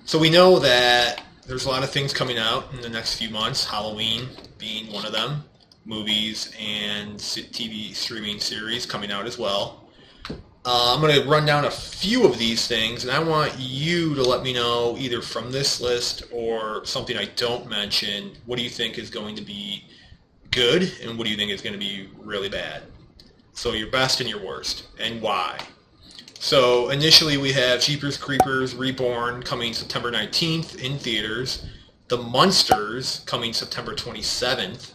So we know that there's a lot of things coming out in the next few months, Halloween being one of them, movies and TV streaming series coming out as well. I'm going to run down a few of these things, and I want you to let me know, either from this list or something I don't mention, what do you think is going to be good, and what do you think is going to be really bad? So your best and your worst, and why. So initially we have Jeepers Creepers Reborn coming September 19th in theaters, The Munsters coming September 27th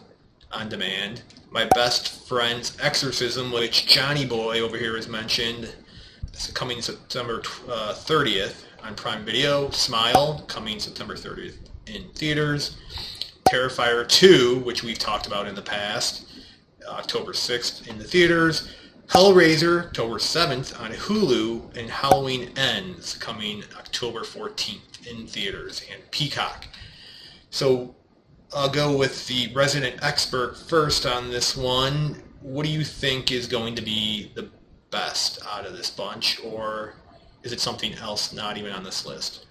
on demand, My Best Friend's Exorcism, which Johnny Boy over here has mentioned, is coming September 30th on Prime Video, Smile coming September 30th in theaters, Terrifier 2, which we've talked about in the past, October 6th in the theaters, Hellraiser, October 7th on Hulu, and Halloween Ends, coming October 14th in theaters and Peacock. So I'll go with the resident expert first on this one. What do you think is going to be the best out of this bunch, or is it something else not even on this list?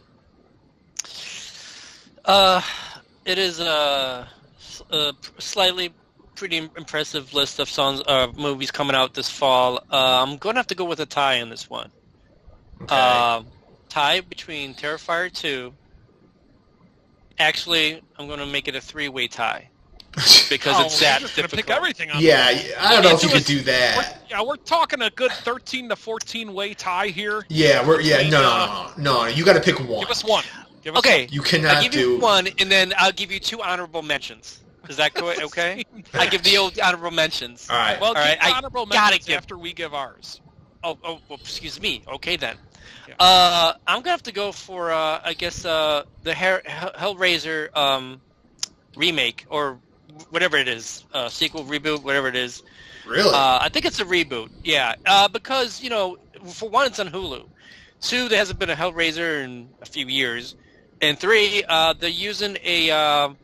It is a slightly pretty impressive list of songs, movies coming out this fall. I'm going to have to go with a tie in this one. Okay. Tie between Terrifier 2. Actually, I'm going to make it a three-way tie because it's that just difficult. Pick everything on Yeah, I don't know if you do could a- do that. We're talking a good 13 to 14 way tie here. Yeah, no. You got to pick one. Give us one. Give us Okay, You cannot I'll give do you one, and then I'll give you two honorable mentions. Is that okay? I give the old honorable mentions. All right. Well, All right, give I honorable gotta mentions give- after we give ours. Oh, well, excuse me. Okay, then. Yeah. I'm gonna have to go for, I guess, the Hellraiser remake or whatever it is, sequel, reboot, whatever it is. Really? I think it's a reboot. Yeah, because for one, it's on Hulu. Two, there hasn't been a Hellraiser in a few years, and three, they're using a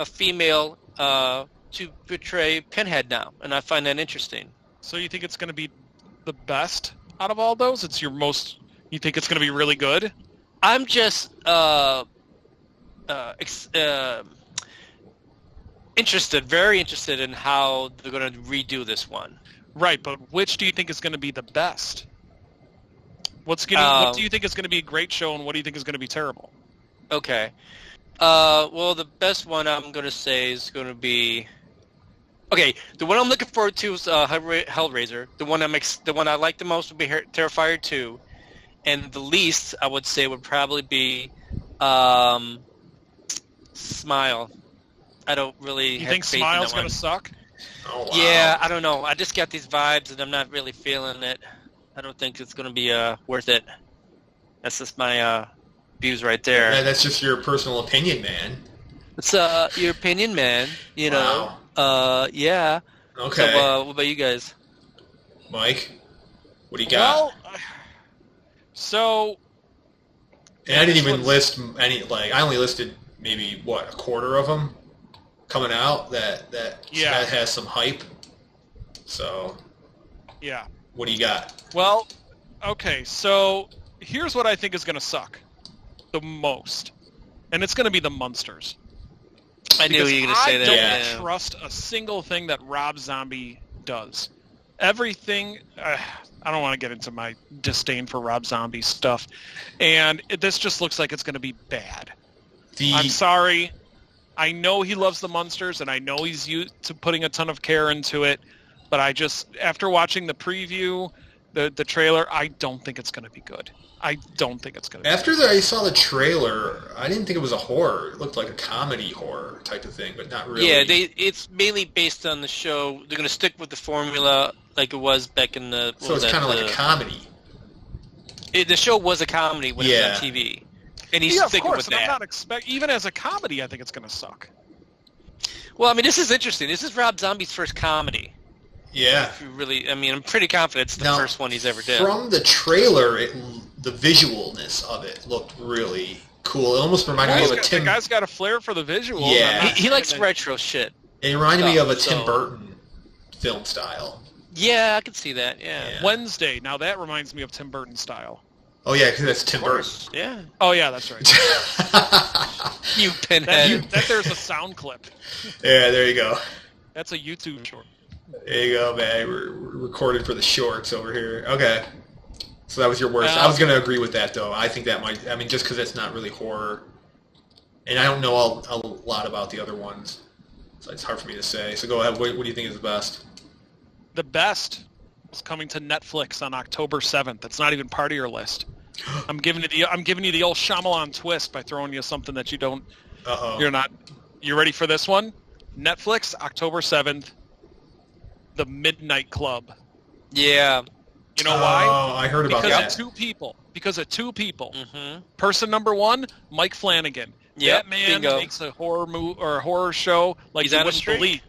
female to portray Pinhead now, and I find that interesting. So you think it's going to be the best out of all those? You think it's going to be really good? I'm just very interested in how they're going to redo this one. Right, but which do you think is going to be the best? What do you think is going to be a great show, and what do you think is going to be terrible? Okay. Well, the best one I'm going to say is going to be... Okay, the one I'm looking forward to is Hellraiser. The one I like the most would be Terrifier 2. And the least, I would say, would probably be Smile. I don't really You have think faith in Smile's that going one. to suck? Oh, wow. Yeah, I don't know. I just got these vibes, and I'm not really feeling it. I don't think it's going to be worth it. That's just my views right there. Man, that's just your personal opinion, man. It's your opinion, man. Wow. Yeah. Okay. So, what about you guys? Mike, what do you got? Well, so... And I didn't even this list any, I only listed maybe, a quarter of them coming out that has some hype. So, Yeah. what do you got? Well, okay, so here's what I think is going to suck the most. And it's going to be the Munsters. I knew you were going to say that. I don't Yeah. trust a single thing that Rob Zombie does. Everything... I don't want to get into my disdain for Rob Zombie stuff. And this just looks like it's going to be bad. I'm sorry. I know he loves the Munsters, and I know he's used to putting a ton of care into it. But I just, after watching the preview, the trailer, I don't think it's going to be good. I don't think it's going to be After I saw the trailer, I didn't think it was a horror. It looked like a comedy horror type of thing, but not really. Yeah, it's mainly based on the show. They're going to stick with the formula like it was back in the... So it's kind of like a comedy. The show was a comedy when it was on TV. And he's of sticking course, with and that. I'm not even as a comedy, I think it's going to suck. Well, I mean, this is interesting. This is Rob Zombie's first comedy. Yeah. If you really, I mean, I'm pretty confident it's the first one he's ever did. From the trailer, the visualness of it looked really cool. It almost reminded me of a Tim... The guy's got a flair for the visuals. Yeah. He likes retro shit. It reminded me of a Tim so- Burton film style. Yeah, I can see that, yeah. Wednesday. Now that reminds me of Tim Burton style. Oh yeah, because that's Tim Of Burton. course. Yeah. Oh yeah, that's right. You pinhead. That there's a sound clip. Yeah, there you go. That's a YouTube short. There you go, man. We're recorded for the shorts over here. Okay. So that was your worst. I was going to agree with that, though. I think that might... I mean, just because it's not really horror. And I don't know a lot about the other ones. So it's hard for me to say. So go ahead. What do you think is the best? The best is coming to Netflix on October 7th. That's not even part of your list. I'm giving you the old Shyamalan twist by throwing you something that you don't... Uh-oh. You're not... You ready for this one? Netflix, October 7th. The Midnight Club. Yeah. You know why? Oh, I heard about Because that. of two people. Mm-hmm. Person number one, Mike Flanagan. Yep, That man bingo. makes a horror or a horror show like He's you on a wouldn't streak. believe.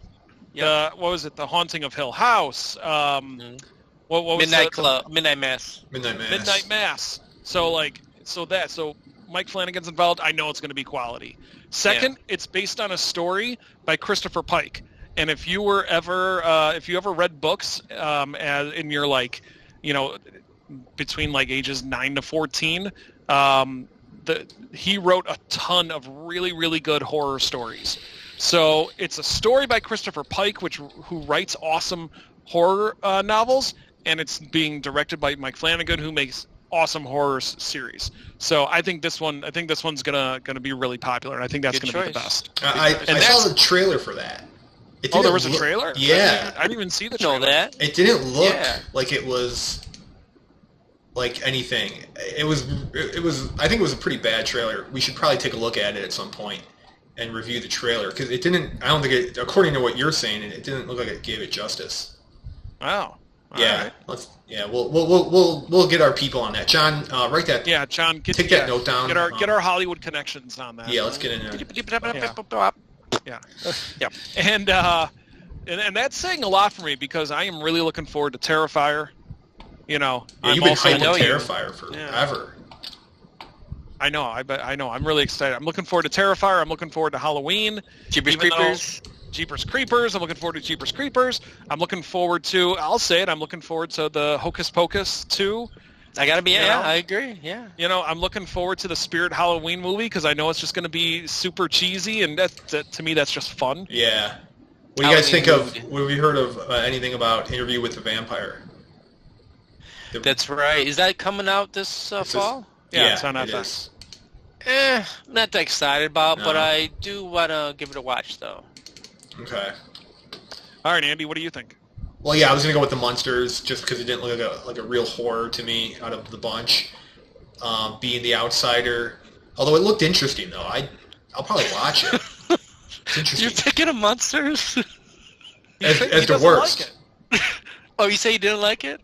Yep. What was it? The Haunting of Hill House. What was Midnight the Club. Midnight Mass. Midnight Mass. Midnight Mass. So Mike Flanagan's involved. I know it's going to be quality. Second, it's based on a story by Christopher Pike. And if you ever read books, as in your between ages 9 to 14, he wrote a ton of really, really good horror stories. So it's a story by Christopher Pike, who writes awesome horror novels, and it's being directed by Mike Flanagan, who makes awesome horror series. So I think this one's gonna be really popular, and I think that's Good gonna be the choice. best. I saw the trailer for that. Oh, there was a trailer? Yeah. I didn't even see the Know trailer. that? It didn't look Yeah. like it was like anything. It was. I think it was a pretty bad trailer. We should probably take a look at it at some point and review the trailer because it didn't. I don't think it. According to what you're saying, it didn't look like it gave it justice. Oh. Yeah. We'll get our people on that. John, write that. Yeah, John, Take that note down. Get our Hollywood connections on that. Yeah, let's get in there. Yeah. Yeah. And that's saying a lot for me because I am really looking forward to Terrifier. You know, Yeah, I'm you've been also hyping know you. Terrifier forever. I know. I'm really excited. I'm looking forward to Terrifier. I'm looking forward to Halloween. Jeepers Even though- Creepers. Jeepers Creepers. I'm looking forward to Jeepers Creepers. I'm looking forward to the Hocus Pocus 2. I gotta be. You Yeah, know? I agree. Yeah. You know, I'm looking forward to the Spirit Halloween movie because I know it's just going to be super cheesy, and that to me, that's just fun. Yeah. What do you guys think Halloween of? Have you heard of anything about Interview with the Vampire? That's right. Is that coming out this fall? Yeah, it's on it FX. is. Not that excited about, but No. I do want to give it a watch, though. Okay. All right, Andy, what do you think? Well, yeah, I was gonna go with the Munsters just because it didn't look like a real horror to me out of the bunch. Being the outsider, although it looked interesting though, I'll probably watch it. It's interesting. You're picking a Monsters? As He the doesn't worst. like it. Oh, you say you didn't like it?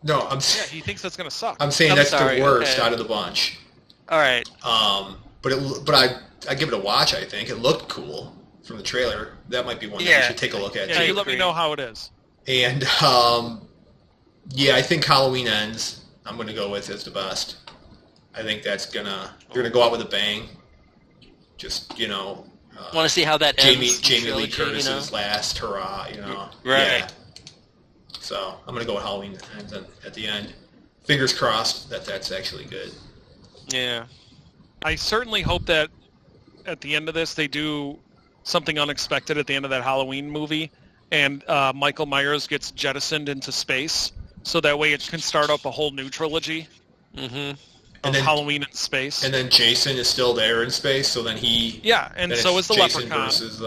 No, Yeah, he thinks that's going to suck. I'm saying I'm that's sorry, the worst okay. out of the bunch. All right. But I give it a watch. I think it looked cool from the trailer. That might be one that Yeah. we should take a look at. Yeah, too. you let me agree. know how it is. And yeah, I think Halloween Ends. I'm going to go with as the best. I think they're gonna go out with a bang. Just Want to see how that ends? Jamie Lee trilogy, Curtis's last hurrah. Right. Yeah. So I'm gonna go with Halloween Ends at the end. Fingers crossed that's actually good. Yeah. I certainly hope that at the end of this they do something unexpected at the end of that Halloween movie, and Michael Myers gets jettisoned into space, so that way it can start up a whole new trilogy Mm-hmm. of then- Halloween in space. And then Jason is still there in space, so then he yeah, and then so it's is the Jason Leprechaun, versus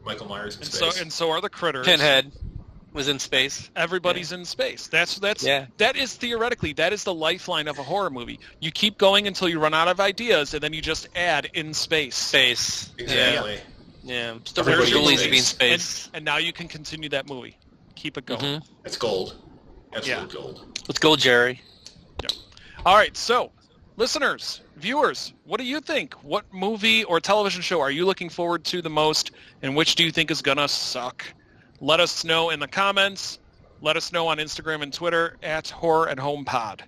Michael Myers in and space. so are the critters. Pinhead was in space. Everybody's in space. That is theoretically that is the lifeline of a horror movie. You keep going until you run out of ideas, and then you just add in space. Space. Exactly. Yeah. Still Everybody very in easy to be in space. space. And now you can continue that movie. Keep it going. Mhm. That's gold. Absolute gold. Let's go, Jerry. All right, so listeners, viewers, what do you think? What movie or television show are you looking forward to the most, and which do you think is gonna suck? Let us know in the comments. Let us know on Instagram and Twitter @HorrorAtHomePod.